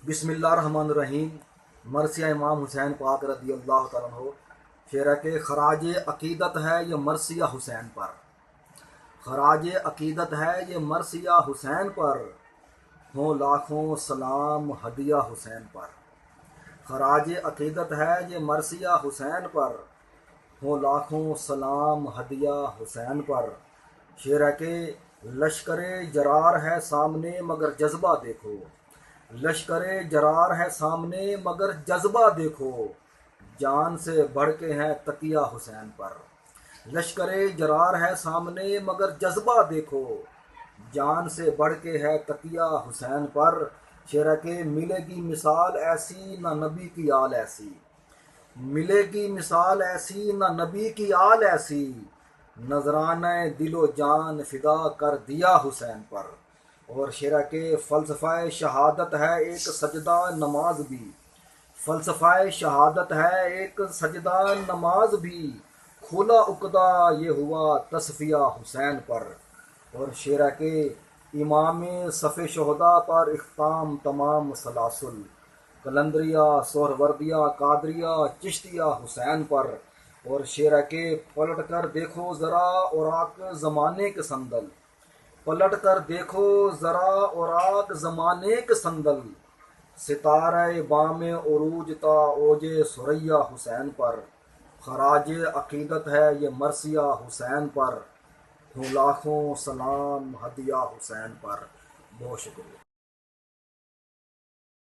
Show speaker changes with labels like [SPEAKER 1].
[SPEAKER 1] بسم اللہ الرحمن الرحیم۔ مرثیہ امام حسین پاک رضی اللہ تعالیٰ عنہ۔ شعر ہے کہ خراج عقیدت ہے یہ مرثیہ حسین پر، خراج عقیدت ہے یہ مرثیہ حسین پر، ہوں لاکھوں سلام ہدیہ حسین پر۔ خراج عقیدت ہے یہ مرثیہ حسین پر، ہوں لاکھوں سلام ہدیہ حسین پر۔ شعر ہے کہ لشکر جرار ہے سامنے مگر جذبہ دیکھو، لشکر جرار ہے سامنے مگر جذبہ دیکھو، جان سے بڑھ کے ہے تقیہ حسین پر۔ لشکر جرار ہے سامنے مگر جذبہ دیکھو، جان سے بڑھ کے ہے تقیہ حسین پر۔ شعر ہے کہ ملے گی مثال ایسی نہ نبی کی آل ایسی، ملے گی مثال ایسی نہ نبی کی آل ایسی، نذرانہ دل و جان فدا کر دیا حسین پر۔ اور شعر ہے کہ فلسفہ شہادت ہے ایک سجدہ نماز بھی، فلسفہ شہادت ہے ایک سجدہ نماز بھی، کھلا عقدہ یہ ہوا تصفیہ حسین پر۔ اور شعر ہے کہ امام صف شہداء پر اختتام تمام سلاسل، قلندریہ سہروردیہ قادریہ چشتیہ حسین پر۔ اور شعر ہے کہ پلٹ کر دیکھو ذرا اوراق زمانے کے صندل، پلٹ کر دیکھو ذرا اوراق زمانے کے صندل، ستارہ بام عروج تا اوج ثریا حسین پر۔ خراج عقیدت ہے یہ مرثیہ حسین پر، ہوں لاکھوں سلام ہدیہ حسین پر۔ بہت شکریہ۔